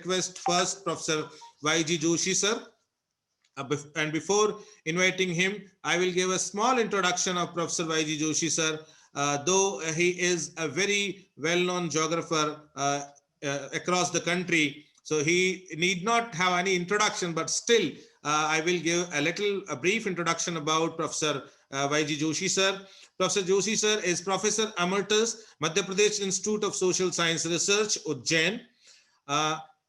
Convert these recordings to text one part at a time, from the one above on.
request first Professor Y.G. Joshi sir. And before inviting him, I will give a small introduction of Professor Y.G. Joshi sir. Though he is a very well-known geographer across the country, so he need not have any introduction, but still I will give a brief introduction about Professor Y.G. Joshi sir. Professor Joshi sir is Professor Emeritus, Madhya Pradesh Institute of Social Science Research, Ujjain.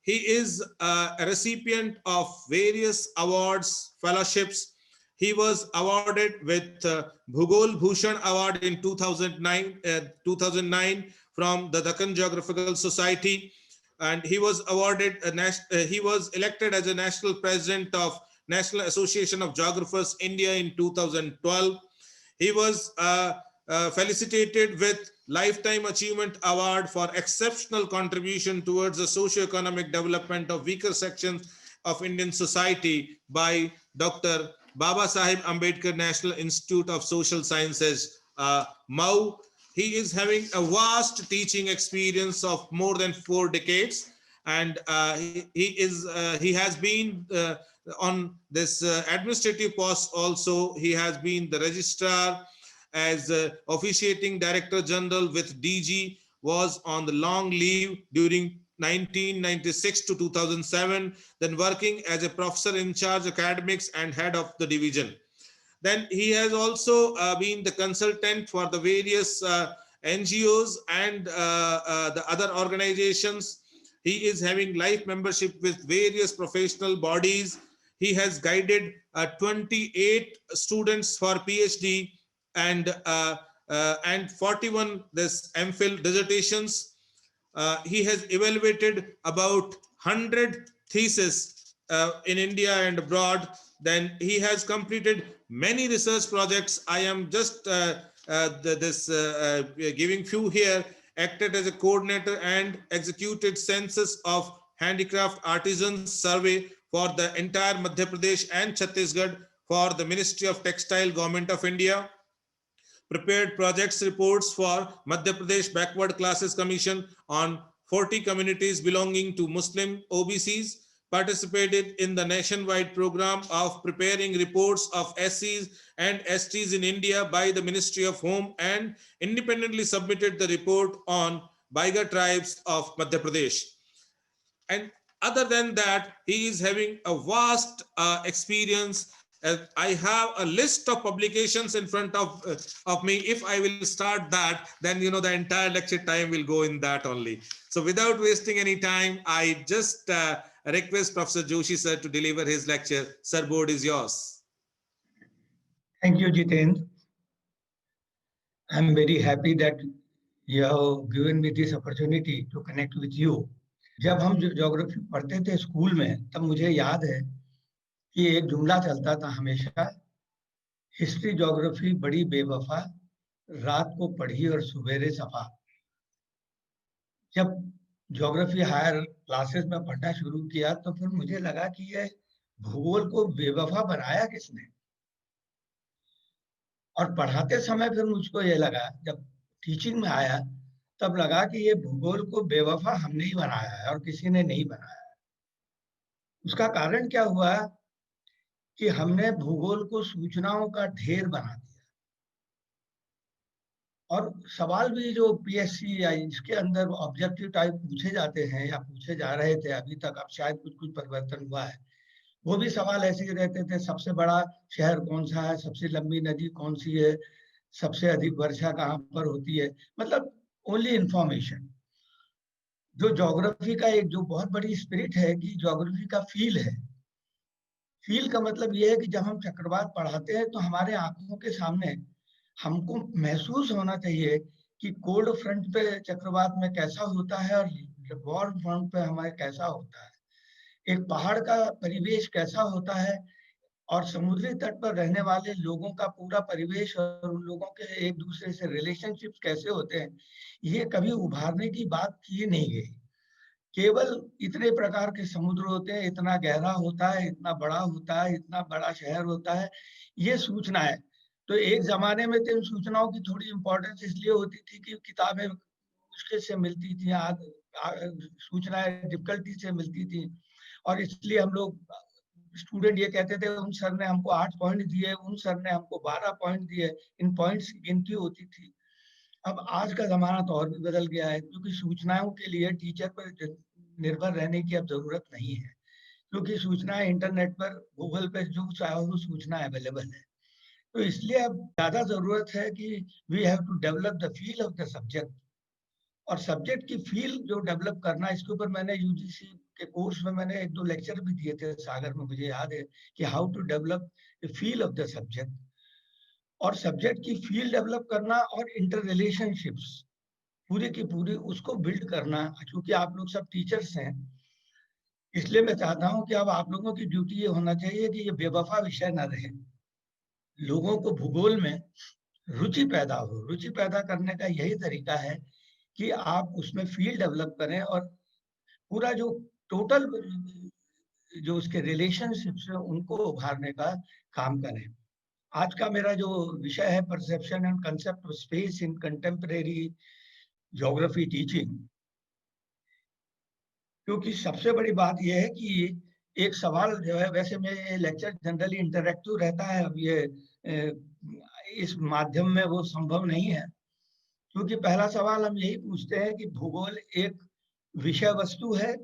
He is a recipient of various awards, fellowships. He was awarded with Bhugol Bhushan Award in 2009 from the Deccan Geographical Society, and he was awarded he was elected as a national president of National Association of Geographers India in 2012. He was felicitated with Lifetime Achievement Award for exceptional contribution towards the socio-economic development of weaker sections of Indian society by Dr. Baba Sahib Ambedkar National Institute of Social Sciences, MAU. He is having a vast teaching experience of more than 4 decades, and he has been on this administrative post also. He has been the registrar, as officiating Director General with DG, was on the long leave during 1996 to 2007, then working as a professor in charge academics and head of the division. Then he has also been the consultant for the various NGOs and the other organizations. He is having life membership with various professional bodies. He has guided 28 students for PhD and 41 this MPhil dissertations. He has evaluated about 100 theses in India and abroad. Then he has completed many research projects. I am just giving few here. Acted as a coordinator and executed census of handicraft artisans survey for the entire Madhya Pradesh and Chhattisgarh for the Ministry of Textile, Government of India. Prepared projects reports for Madhya Pradesh Backward Classes Commission on 40 communities belonging to Muslim OBCs. Participated in the nationwide program of preparing reports of SCs and STs in India by the Ministry of Home, and independently submitted the report on Baiga tribes of Madhya Pradesh. And other than that, he is having a vast experience. I have a list of publications in front of me. If I will start that, then the entire lecture time will go in that only. So without wasting any time, I just request Professor Joshi sir to deliver his lecture. Sir, board is yours. Thank you, Jitendra. I'm very happy that you have given me this opportunity to connect with you. जब हम geography पढ़ते थे school में, तब मुझे याद है कि एक जुमला चलता था हमेशा, हिस्ट्री ज्योग्राफी बड़ी बेवफा, रात को पढ़ी और सुबेरे सफा। जब ज्योग्राफी हायर क्लासेस में पढ़ना शुरू किया तो फिर मुझे लगा कि ये भूगोल को बेवफा बनाया किसने। और पढ़ाते समय फिर मुझको ये लगा, जब टीचिंग में आया तब लगा कि ये भूगोल को बेवफा हमने ही बनाया है और किसी ने नहीं बनाया है। उसका कारण क्या हुआ कि हमने भूगोल को सूचनाओं का ढेर बना दिया। और सवाल भी जो पीएससी या इसके अंदर ऑब्जेक्टिव टाइप पूछे जाते हैं या पूछे जा रहे थे अभी तक, अब शायद कुछ परिवर्तन हुआ है, वो भी सवाल ऐसे ही रहते थे, सबसे बड़ा शहर कौन सा है, सबसे लंबी नदी कौन सी है, सबसे अधिक वर्षा कहाँ पर होती है, मतलब ओनली इंफॉर्मेशन। जो ज्योग्राफी का एक जो बहुत बड़ी स्पिरिट है कि ज्योग्राफी का फील है। फील का मतलब ये है कि जब हम चक्रवात पढ़ाते हैं तो हमारे आंखों के सामने हमको महसूस होना चाहिए कि कोल्ड फ्रंट पे चक्रवात में कैसा होता है और वार्म फ्रंट पे हमारे कैसा होता है, एक पहाड़ का परिवेश कैसा होता है और समुद्री तट पर रहने वाले लोगों का पूरा परिवेश और उन लोगों के एक दूसरे से रिलेशनशिप्स कैसे होते हैं, ये कभी उभारने की बात की नहीं गई। केवल इतने प्रकार के समुद्र होते हैं, इतना गहरा होता है, इतना बड़ा होता है, इतना बड़ा शहर होता है, ये सूचना है। तो एक जमाने में तो इन सूचनाओं की थोड़ी इंपॉर्टेंस इसलिए होती थी कि किताबें मुश्किल से मिलती थी, आज सूचनाएं डिफिकल्टी से मिलती थी, और इसलिए हम लोग स्टूडेंट ये कहते थे उन सर ने हमको 8 पॉइंट दिए, उन सर ने हमको 12 पॉइंट दिए, इन पॉइंट्स की गिनती होती थी। अब आज का जमाना तो और भी बदल गया है, क्योंकि सूचनाओं के लिए टीचर पर निर्भर रहने की अब जरूरत नहीं है, क्योंकि सूचनाएं इंटरनेट पर, गूगल पे जो चाहे वो सूचना अवेलेबल है। तो इसलिए अब ज्यादा जरूरत है कि we have to develop the feel of the subject, और सब्जेक्ट की फील जो डेवलप करना, इसके ऊपर मैंने यूजीसी के कोर्स में मैंने 1-2 लेक्चर भी दिए थे सागर में, मुझे याद है, कि how to develop the feel of the subject. और सब्जेक्ट की फील डेवलप करना और इंटर रिलेशनशिप्स पूरी की पूरी उसको बिल्ड करना, क्योंकि आप लोग सब टीचर्स हैं, इसलिए मैं चाहता हूं कि अब आप लोगों की ड्यूटी ये होना चाहिए कि ये बेवफा विषय न रहे। लोगों को भूगोल में रुचि पैदा हो, रुचि पैदा करने का यही तरीका है कि आप उसमें फील डेवलप करें, और पूरा जो टोटल जो उसके रिलेशनशिप्स है उनको उभारने का काम करें। आज का मेरा जो विषय है, perception and concept of space in contemporary geography teaching, क्योंकि सबसे बड़ी बात यह है कि एक सवाल जो है, वैसे में ये लेक्चर जनरली इंटरैक्टिव रहता है, अब ये इस माध्यम में वो संभव नहीं है, क्योंकि पहला सवाल हम यही पूछते हैं कि भूगोल एक विषय वस्तु है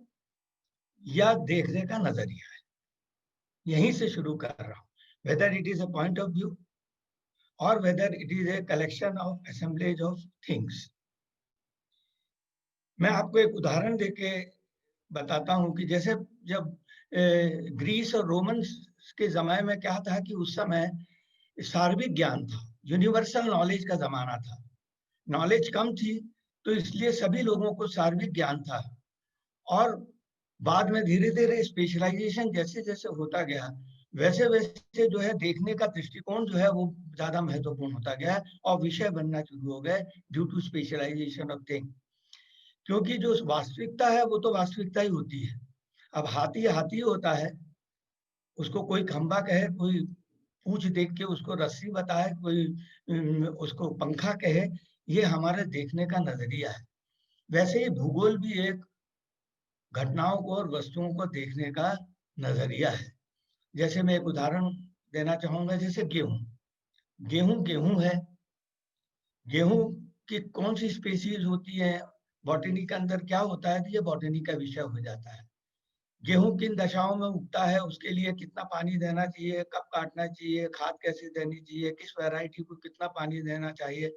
या देखने का नजरिया है। यहीं से शुरू कर रहा हूँ, whether it is a point of view और whether it is a collection of assemblage of things. मैं आपको एक उदाहरण देके बताता हूँ कि जैसे जब ग्रीस और रोमन्स के जमाने में क्या था कि उस समय सार्विक ज्ञान था, यूनिवर्सल नॉलेज का जमाना था, नॉलेज कम थी, तो इसलिए सभी लोगों को सार्विक ज्ञान था। और बाद में धीरे धीरे स्पेशलाइजेशन जैसे जैसे होता गया, वैसे वैसे जो है देखने का दृष्टिकोण जो है वो ज्यादा महत्वपूर्ण होता गया और विषय बनना शुरू हो गए due to specialisation of thing. क्योंकि जो वास्तविकता है वो तो वास्तविकता ही होती है। अब हाथी हाथी होता है, उसको कोई खंबा कहे, कोई पूंछ देख के उसको रस्सी बताए, कोई उसको पंखा कहे, ये हमारे देखने का नजरिया है। वैसे ही भूगोल भी एक घटनाओं को और वस्तुओं को देखने का नजरिया है। जैसे मैं एक उदाहरण देना चाहूंगा, जैसे गेहूं। गेहूं गेहूं है, गेहूं की कौन सी स्पेसीज होती है, बॉटनी के अंदर क्या होता है, तो ये बॉटनी का विषय हो जाता है। गेहूं किन दशाओं में उगता है, उसके लिए कितना पानी देना चाहिए, कब काटना चाहिए, खाद कैसे देनी चाहिए, किस वैरायटी को कितना पानी देना चाहिए,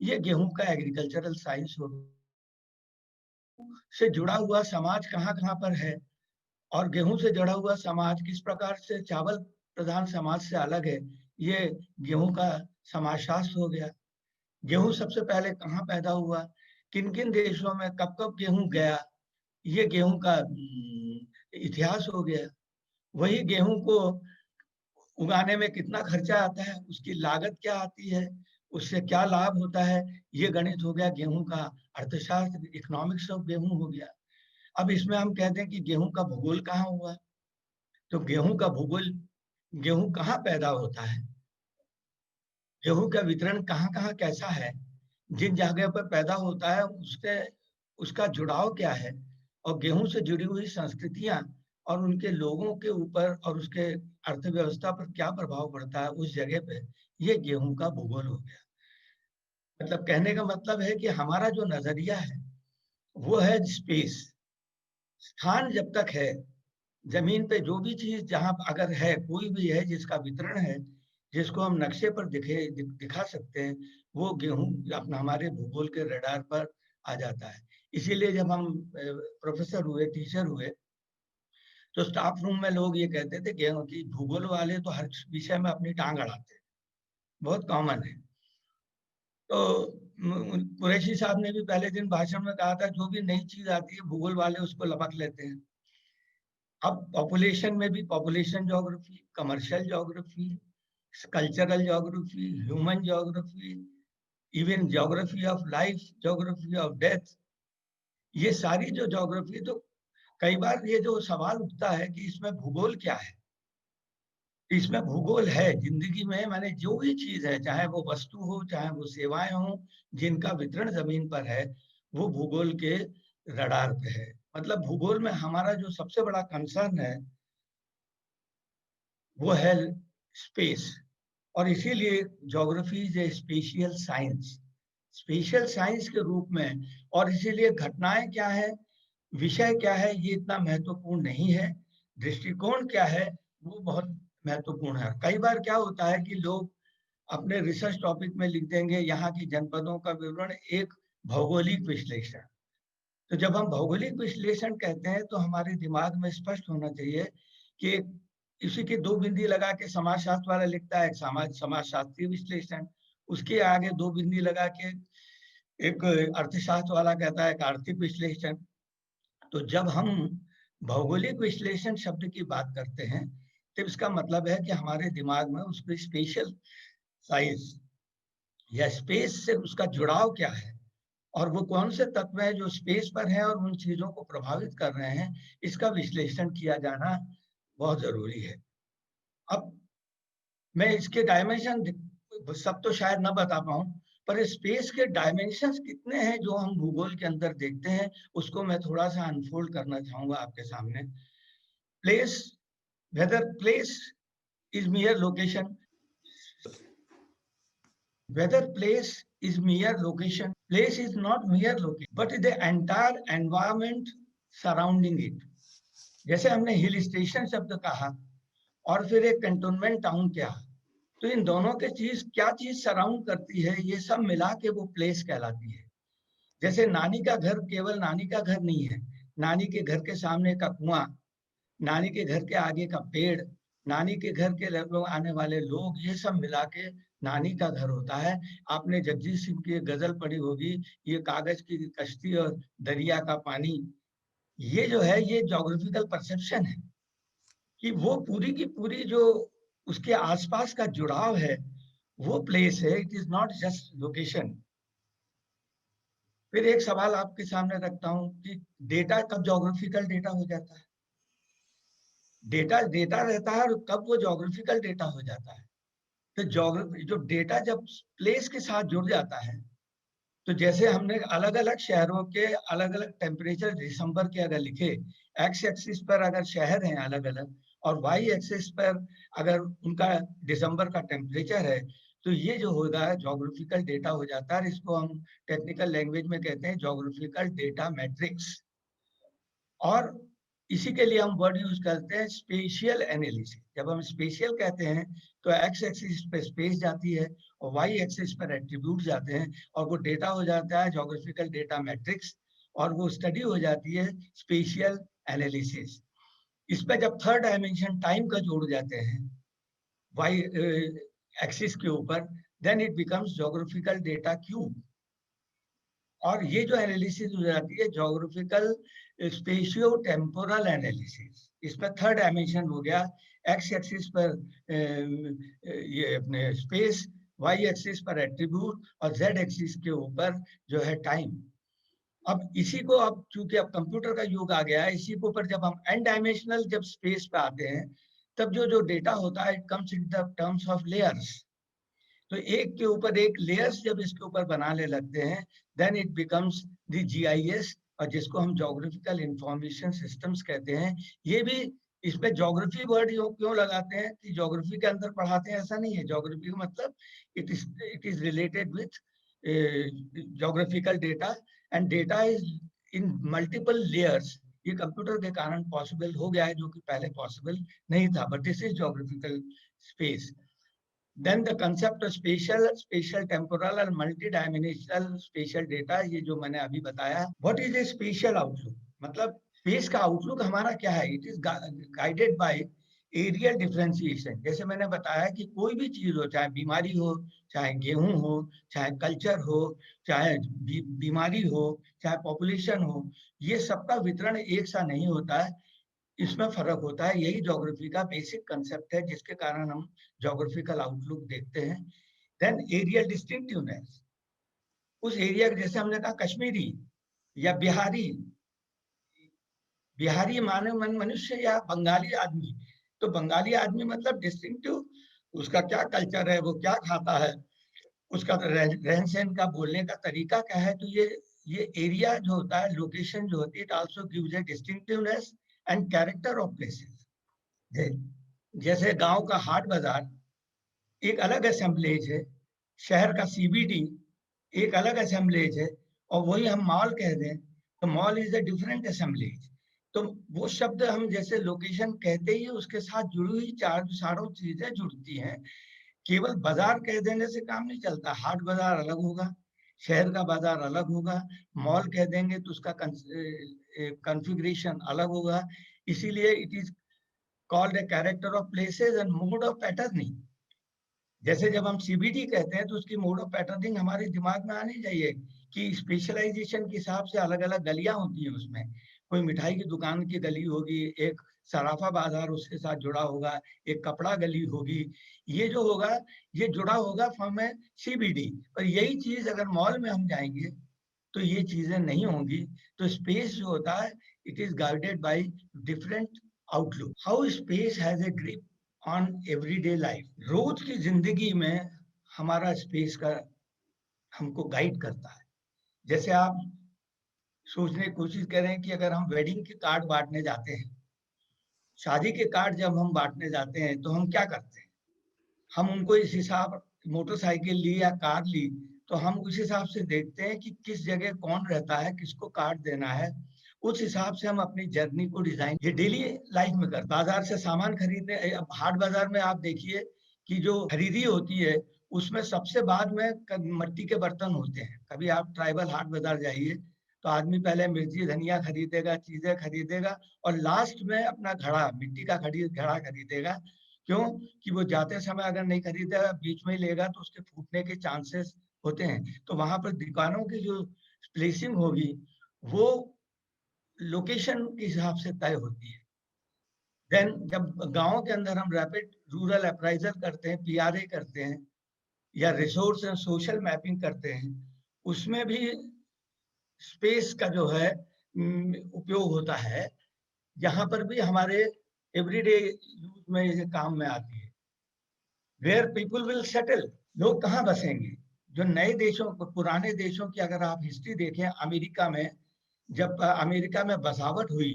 ये गेहूं का एग्रीकल्चरल साइंस से जुड़ा हुआ समाज कहाँ कहाँ पर है, और गेहूं से जुड़ा हुआ समाज किस प्रकार से चावल प्रधान समाज से अलग है, ये गेहूं का समाजशास्त्र हो गया। गेहूं सबसे पहले कहाँ पैदा हुआ, किन किन देशों में कब कब गेहूं गया, ये गेहूं का इतिहास हो गया। वही गेहूं को उगाने में कितना खर्चा आता है, उसकी लागत क्या आती है, उससे क्या लाभ होता है, ये गणित हो गया गेहूं का। अर्थशास्त्र, इकोनॉमिक्स ऑफ गेहूं हो गया। अब इसमें हम कहते हैं कि गेहूं का भूगोल कहाँ हुआ, तो गेहूं का भूगोल, गेहूं कहाँ पैदा होता है, गेहूं का वितरण कहाँ कहाँ कैसा है, जिन जगह पर पैदा होता है उसके उसका जुड़ाव क्या है, और गेहूं से जुड़ी हुई संस्कृतियां और उनके लोगों के ऊपर और उसके अर्थव्यवस्था पर क्या प्रभाव पड़ता है उस जगह पे, ये गेहूं का भूगोल हो गया। मतलब कहने का मतलब है कि हमारा जो नजरिया है वो है स्पेस, स्थान जब तक है, जमीन पे जो भी चीज जहां अगर है, कोई भी है जिसका वितरण है, जिसको हम नक्शे पर दिखा सकते हैं, वो गेहूं अपना हमारे भूगोल के रडार पर आ जाता है। इसीलिए जब हम प्रोफेसर हुए, टीचर हुए, तो स्टाफ रूम में लोग ये कहते थे गेहूं की भूगोल वाले तो हर विषय में अपनी टांग अड़ाते हैं, बहुत कॉमन है। तो कुरैशी साहब ने भी पहले दिन भाषण में कहा था, जो भी नई चीज आती है भूगोल वाले उसको लपक लेते हैं। अब पॉपुलेशन में भी population geography, commercial geography, cultural geography, human geography, even geography of life, geography of death, ये सारी जो ज्योग्राफी, तो कई बार ये जो सवाल उठता है कि इसमें भूगोल क्या है, इसमें भूगोल है जिंदगी में, माने जो भी चीज है, चाहे वो वस्तु हो चाहे वो सेवाएं हो, जिनका वितरण जमीन पर है, वो भूगोल के रडार पे है। मतलब भूगोल में हमारा जो सबसे बड़ा कंसर्न है वो है स्पेस, और इसीलिए geography is a spatial science, special science के रूप में। और इसीलिए घटनाएं क्या है, विषय क्या है, ये इतना महत्वपूर्ण नहीं है, दृष्टिकोण क्या है वो बहुत महत्वपूर्ण है। कई बार क्या होता है कि लोग अपने रिसर्च टॉपिक में लिख देंगे यहाँ की जनपदों का विवरण, एक भौगोलिक विश्लेषण। तो जब हम भौगोलिक विश्लेषण कहते हैं तो हमारे दिमाग में स्पष्ट होना चाहिए कि इसी की दो बिंदी लगा के समाजशास्त्र वाला लिखता है समाजशास्त्रीय विश्लेषण, उसके आगे दो बिंदी लगा के एक अर्थशास्त्र वाला कहता है एक आर्थिक विश्लेषण। तो जब हम भौगोलिक विश्लेषण शब्द की बात करते हैं तो इसका मतलब है कि हमारे दिमाग में उसको स्पेशल साइंस या स्पेस से उसका जुड़ाव क्या है, और वो कौन से तत्व हैं जो स्पेस पर हैं और उन चीजों को प्रभावित कर रहे हैं, इसका विश्लेषण किया जाना बहुत जरूरी है। अब मैं इसके डायमेंशन सब तो शायद ना बता पाऊं, पर स्पेस के डायमेंशंस कितने हैं जो हम भूगोल के अंदर देखते हैं, उसको मैं थोड़ा सा अनफोल्ड करना चाहूंगा आपके सामने। Place, whether place is mere location, whether place is mere location, place is not mere location but the entire environment surrounding it। जैसे हमने हिल स्टेशन शब्द कहा और फिर एक कंटोनमेंट टाउन क्या, तो इन दोनों के चीज क्या चीज सराउंड करती है, ये सब मिला के वो प्लेस कहलाती है। जैसे नानी का घर केवल नानी का घर नहीं है, नानी के घर के सामने का कुआं, नानी के घर के आगे का पेड़, नानी के घर के लगभग आने वाले लोग, ये सब मिला के नानी का घर होता है। आपने जगजीत सिंह की एक गजल पढ़ी होगी, ये कागज की कश्ती और दरिया का पानी। ये जो है ये ज्योग्राफिकल परसेप्शन है कि वो पूरी की पूरी जो उसके आसपास का जुड़ाव है वो प्लेस है, it is not just location. फिर एक सवाल आपके सामने रखता हूं कि डेटा कब ज्योग्राफिकल डेटा हो जाता है, डेटा डेटा रहता है और कब वो ज्योग्राफिकल डेटा हो जाता है। तो ज्योग्राफी जो डेटा जब प्लेस के साथ जुड़ जाता है, तो जैसे हमने अलग अलग शहरों के अलग अलग टेम्परेचर दिसंबर के अगर लिखे, एक्स एक्सिस पर अगर शहर हैं अलग अलग और वाई एक्सिस पर अगर उनका दिसंबर का टेम्परेचर है, तो ये जो होगा ज्योग्राफिकल डेटा हो जाता है। इसको हम टेक्निकल लैंग्वेज में कहते हैं ज्योग्राफिकल डेटा मैट्रिक्स। और इसी के लिए हम वर्ड यूज करते हैं स्पेशियल एनालिसिस। जब हम स्पेशियल कहते हैं तो एक्स एक्सिस पे स्पेस जाती है और वाई एक्सिस पर एट्रीब्यूट जाते हैं और वो डेटा हो जाता है ज्योग्राफिकल डेटा मैट्रिक्स, और वो स्टडी हो जाती है स्पेशियल एनालिसिस। इस पर जब थर्ड डायमेंशन टाइम का जोड़ जाते हैं वाई एक्सिस के ऊपर, then it becomes geographical data cube. और ये जो एनालिसिस हो जाती है ज्योग्राफिकल स्पेशियो टेम्पोरल एनालिसिस, इसमें थर्ड डायमेंशन हो गया, एक्स एक्सिस पर ये अपने स्पेस, वाई एक्सिस पर एट्रीब्यूट और जेड एक्सिस के ऊपर जो है टाइम। अब इसी को अब चूंकि अब कंप्यूटर का युग आ गया है, इसी के ऊपर जब हम एन डायमेंशनल जब स्पेस पे आते हैं, तब जो जो डेटा होता है it comes in the terms of layers. तो एक के ऊपर एक लेयर्स जब इसके ऊपर बनाने लगते हैं, then it becomes the GIS, और जिसको हम ज्योग्राफिकल इंफॉर्मेशन सिस्टम्स कहते हैं। ये भी इसमें ज्योग्राफी वर्ड क्यों लगाते हैं कि ज्योग्राफी के अंदर पढ़ाते हैं, ऐसा नहीं है। ज्योग्राफी का मतलब it is related with geographical data, and data is in multiple layers. ये कंप्यूटर के कारण पॉसिबल हो गया है, जो कि पहले पॉसिबल नहीं था, but this is geographical space. Then the concept of spatial temporal and multi-dimensional spatial data, ये जो मैंने अभी बताया, what is a spatial outlook? मतलब स्पेस का आउटलुक हमारा क्या है? It is guided by areal differentiation. जैसे मैंने बताया कि कोई भी चीज हो, चाहे बीमारी हो, चाहे गेहूं हो, चाहे कल्चर हो, चाहे बीमारी हो, चाहे पॉपुलेशन हो, ये सबका वितरण एक सा नहीं होता है, इसमें फर्क होता है। यही ज्योग्राफी का बेसिक कंसेप्ट है, जिसके कारण हम ज्योग्राफिकल आउटलुक देखते हैं। देन एरियल डिस्टिंक्टिवनेस, उस एरिया जैसे हमने कहा कश्मीरी या बिहारी, बिहारी मानव मनुष्य या बंगाली आदमी, तो बंगाली आदमी मतलब डिस्टिंक्टिव, उसका क्या कल्चर है, वो क्या खाता है, उसका रहन सहन का बोलने का तरीका क्या है, तो ये ये एरिया जो होता है, लोकेशन जो होती है, it also gives a distinctiveness and character of places. जैसे गांव का हाट बाजार एक अलग असेंबलेज है, शहर का सीबीडी एक अलग असेंबलेज है, और वही हम मॉल कह दें तो mall is a different assemblage. तो वो शब्द हम जैसे लोकेशन कहते ही उसके साथ जुड़ी हुई चारों चीजें जुड़ती हैं। केवल बाजार कह देने से काम नहीं चलता, हाट बाजार अलग होगा, शहर का बाजार अलग होगा, मॉल कह देंगे तो उसका कॉन्फ़िगरेशन अलग होगा। इसीलिए it is called a character of places and mode of patterning. जैसे जब हम सीबीडी कहते हैं तो उसकी मोड ऑफ पैटर्निंग हमारे दिमाग में आनी चाहिए कि स्पेशलाइजेशन के हिसाब से अलग अलग गलियां होती हैं उसमें। कोई मिठाई की दुकान की गली होगी, एक सराफा बाजार उसके साथ जुड़ा होगा, एक कपड़ा गली होगी। ये जो होगा ये जुड़ा होगा फ्रॉम ए सीबीडी। पर यही चीज अगर मॉल में हम जाएंगे तो ये चीजें नहीं होंगी। तो स्पेस जो होता है it is guided by different outlook. How space has a grip on everyday life. रोज की जिंदगी में हमारा स्पेस का हमको गाइड करता है। जैसे आप सोचने की कोशिश करें कि अगर हम वेडिंग के कार्ड बांटने जाते हैं, शादी के कार्ड जब हम बांटने जाते हैं तो हम क्या करते हैं? हम उनको इस हिसाब, मोटरसाइकिल ली या कार ली तो हम उस हिसाब से देखते हैं कि किस जगह कौन रहता है, किसको कार्ड देना है। उस हिसाब से हम अपनी जर्नी को डिजाइन, ये डेली लाइफ में कर, बाजार से सामान खरीदने, अब हाट बाजार में आप देखिए कि जो खरीदी होती है उसमें सबसे बाद में मिट्टी के बर्तन होते हैं। कभी आप ट्राइबल हाट बाजार जाइए तो आदमी पहले मिर्ची धनिया खरीदेगा, चीजें खरीदेगा, और लास्ट में अपना घड़ा, मिट्टी का घड़ा खरीदेगा। क्यों? कि वो जाते समय अगर नहीं खरीदेगा, बीच में ही लेगा तो उसके फूटने के चांसेस होते हैं। तो वहां पर दुकानों की जो प्लेसिंग होगी वो लोकेशन के हिसाब से तय होती है। देन जब गांव के अंदर हम रैपिड रूरल अप्राइजल करते हैं, पीआरए करते हैं, या रिसोर्स एंड सोशल मैपिंग करते हैं, उसमें भी स्पेस का जो है उपयोग होता है। यहाँ पर भी हमारे एवरीडे यूज में ये काम में आती है। वेयर पीपल विल सेटल, लोग कहाँ बसेंगे? जो नए देशों, पुराने देशों की अगर आप हिस्ट्री देखें, अमेरिका में जब अमेरिका में बसावट हुई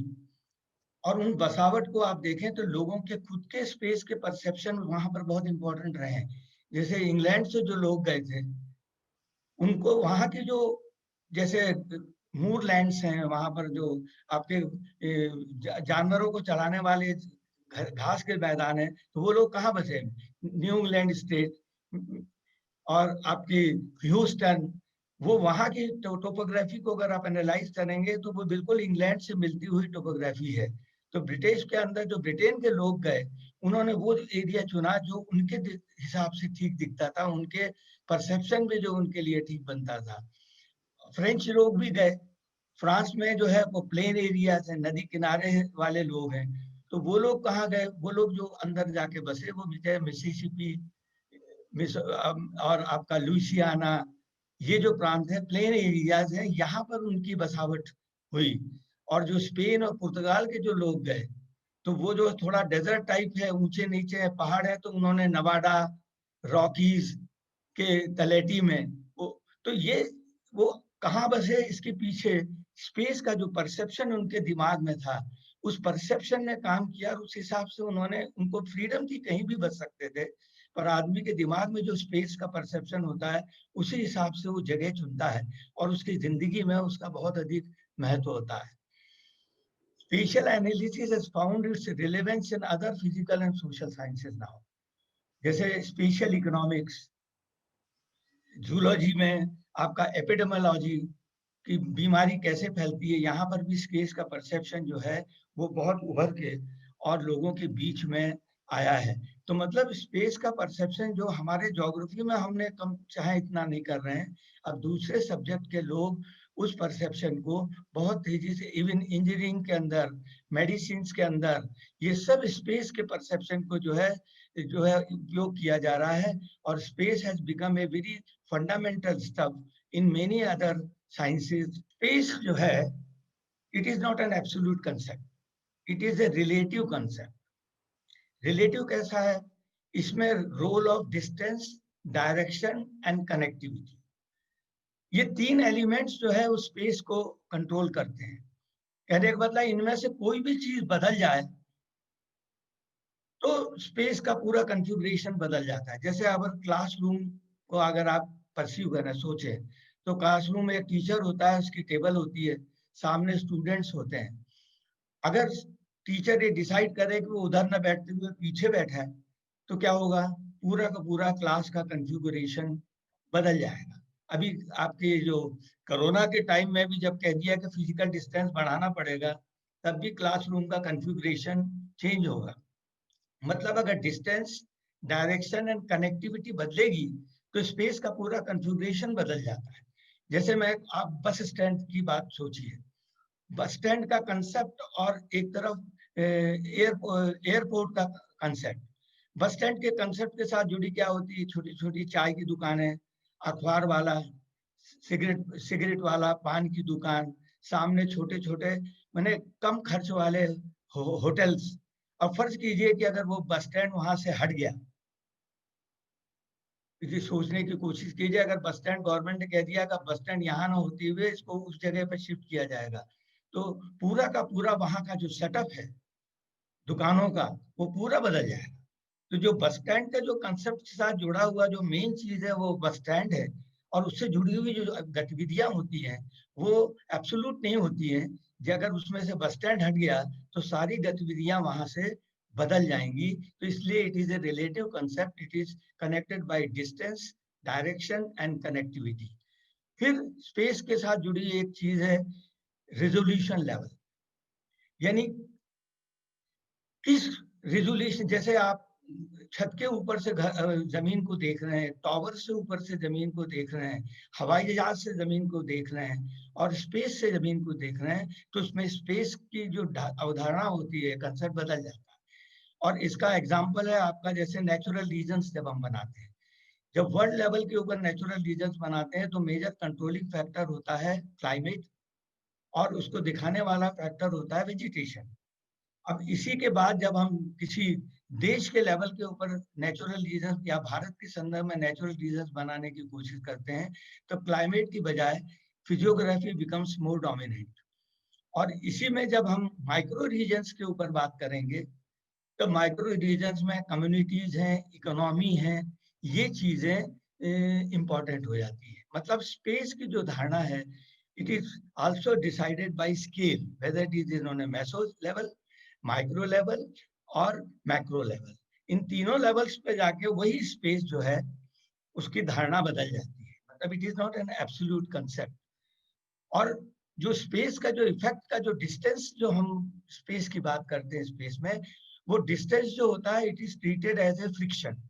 और उन बसावट को आप देखें तो लोगों के खुद के स्पेस के परसेप्शन वहां पर बहुत इंपॉर्टेंट रहे हैं। जैसे इंग्लैंड से जो लोग गए थे उनको वहां की जो, जैसे मूरलैंड्स हैं वहां पर जो आपके जानवरों को चलाने वाले घास के मैदान है, तो वो लोग कहाँ बसे? न्यू इंग्लैंड स्टेट और आपकी ह्यूस्टन, वो वहां की टोपोग्राफी को अगर आप एनालाइज करेंगे तो वो बिल्कुल इंग्लैंड से मिलती हुई टोपोग्राफी है। तो ब्रिटिश के अंदर जो ब्रिटेन के लोग गए उन्होंने वो एरिया चुना जो उनके हिसाब से ठीक दिखता था, उनके परसेप्शन में जो उनके लिए ठीक बनता था। फ्रेंच लोग भी गए, फ्रांस में जो है वो प्लेन एरिया है, नदी किनारे वाले लोग हैं, तो वो लोग कहाँ गए? वो लोग जो अंदर जाके बसे वो मिसिसिपी और आपका लुइसियाना, ये जो प्रांत है प्लेन एरियाज हैं, यहाँ पर उनकी बसावट हुई। और जो स्पेन और पुर्तगाल के जो लोग गए तो वो जो थोड़ा डेजर्ट टाइप है, ऊंचे नीचे है, पहाड़ है, तो उन्होंने नवाडा, रॉकीज के तलेटी में वो, तो ये वो कहाँ बसे? इसके पीछे स्पेस का जो परसेप्शन उनके दिमाग में था, उस परसेप्शन ने काम किया और उस हिसाब से उन्होंने, उनको फ्रीडम थी, कहीं भी बच सकते थे, पर आदमी के दिमाग में जो स्पेस का परसेप्शन होता है उसी हिसाब से वो जगह चुनता है और उसकी जिंदगी में उसका बहुत अधिक महत्व होता है। Spatial analysis has found its relevance in other physical and social sciences now. जैसे स्पेशल इकोनॉमिक्स, जूलॉजी में आपका एपिडेमियोलॉजी कि बीमारी कैसे फैलती है, यहाँ पर भी स्पेस का परसेप्शन जो है वो बहुत उभर के और लोगों के बीच में आया है। तो मतलब स्पेस का परसेप्शन जो हमारे ज्योग्राफी में हमने कम चाहे इतना नहीं कर रहे हैं, अब दूसरे सब्जेक्ट के लोग उस परसेप्शन को बहुत तेजी से, इवन इंजीनियरिंग के अंदर, मेडिसिन के अंदर, ये सब स्पेस के परसेप्शन को जो है उपयोग किया जा रहा है। और space has become a very fundamental stuff in many other sciences. Space जो है it is not an absolute concept, it is a relative concept. Relative कैसा है? इसमें role of distance, direction and connectivity, ये 3 एलिमेंट्स जो है उस space को कंट्रोल करते हैं। कहने का मतलब इनमें से कोई भी चीज बदल जाए तो स्पेस का पूरा कॉन्फ़िगरेशन बदल जाता है। जैसे अगर क्लासरूम को अगर आप परसीव करें, सोचें, तो क्लासरूम में एक टीचर होता है, उसकी टेबल होती है, सामने स्टूडेंट्स होते हैं। अगर टीचर ये डिसाइड करे कि वो उधर ना बैठते हुए पीछे बैठा है, तो क्या होगा? पूरा का पूरा क्लास का कॉन्फ़िगरेशन बदल जाएगा। अभी आपके जो कोरोना के टाइम में भी जब कह दिया कि फिजिकल डिस्टेंस बढ़ाना पड़ेगा, तब भी क्लासरूम का कॉन्फ़िगरेशन चेंज होगा। मतलब अगर डिस्टेंस, डायरेक्शन एंड कनेक्टिविटी बदलेगी तो स्पेस का पूरा कॉन्फ़िगरेशन बदल जाता है। जैसे मैं आप बस स्टैंड की बात सोचिए। बस स्टैंड का कंसेप्ट और एक तरफ एयरपोर्ट का कंसेप्ट। बस स्टैंड के कंसेप्ट के साथ जुड़ी क्या होती है? छोटी-छोटी चाय की दुकानें, अखबार वाला, सिगरेट सिगरेट वाला, पान की दुकान, सामने छोटे-छोटे माने कम खर्च वाले होटल्स। अब फर्ज कीजिए कि अगर वो बस स्टैंड वहां से हट गया, किसी सोचने की कोशिश कीजिए, अगर बस स्टैंड गवर्नमेंट ने कह दिया कि बस स्टैंड यहाँ ना होते हुए इसको उस जगह पे शिफ्ट किया जाएगा, तो पूरा का पूरा वहां का जो सेटअप है दुकानों का, वो पूरा बदल जाएगा। तो जो बस स्टैंड का जो कंसेप्ट के साथ जुड़ा हुआ जो मेन चीज है वो बस स्टैंड है, और उससे जुड़ी हुई जो गतिविधियां होती हैं वो एब्सोल्यूट नहीं होती हैं। कि अगर उसमें से बस स्टैंड हट गया तो सारी गतिविधियां वहां से बदल जाएंगी। तो इसलिए it is a relative concept, it is connected by distance, direction and connectivity. फिर स्पेस के साथ जुड़ी एक चीज है रेजोल्यूशन लेवल, यानी किस रिजोल्यूशन, जैसे आप छत के ऊपर से जमीन को देख रहे हैं, टावर से ऊपर से जमीन को देख रहे हैं, हवाई जहाज से जमीन को देख रहे हैं और स्पेस से जमीन को देख रहे हैं, तो उसमें स्पेस की जो अवधारणा होती है, कंसेप्ट बदल जाता है। और इसका एग्जाम्पल है आपका, जैसे नेचुरल रीजन्स जब हम बनाते हैं, जब वर्ल्ड लेवल के ऊपर नेचुरल रीजन्स बनाते हैं तो मेजर कंट्रोलिंग फैक्टर होता है क्लाइमेट, और उसको दिखाने वाला फैक्टर होता है वेजिटेशन। अब इसी के बाद जब हम किसी देश के लेवल के ऊपर नेचुरल रीजन या भारत के संदर्भ में नेचुरल रीजन बनाने की कोशिश करते हैं, तो क्लाइमेट की बजाय फिजियोग्राफी बिकम्स मोर डोमिनेंट। और इसी में जब हम माइक्रो रीजन्स के ऊपर बात करेंगे, तो माइक्रो रीजन्स में कम्युनिटीज हैं, इकोनॉमी है, ये चीजें इंपॉर्टेंट हो जाती है। मतलब स्पेस की जो धारणा है, it is also decided by scale, weather it is on A meso level, micro level और मैक्रो लेवल। इन तीनों लेवल्स पे जाके वही स्पेस जो है उसकी धारणा बदल जाती है। मतलब it is not an absolute concept. और जो स्पेस का जो इफेक्ट का जो डिस्टेंस, जो हम स्पेस की बात करते हैं स्पेस में, वो डिस्टेंस जो होता है it is treated as a friction.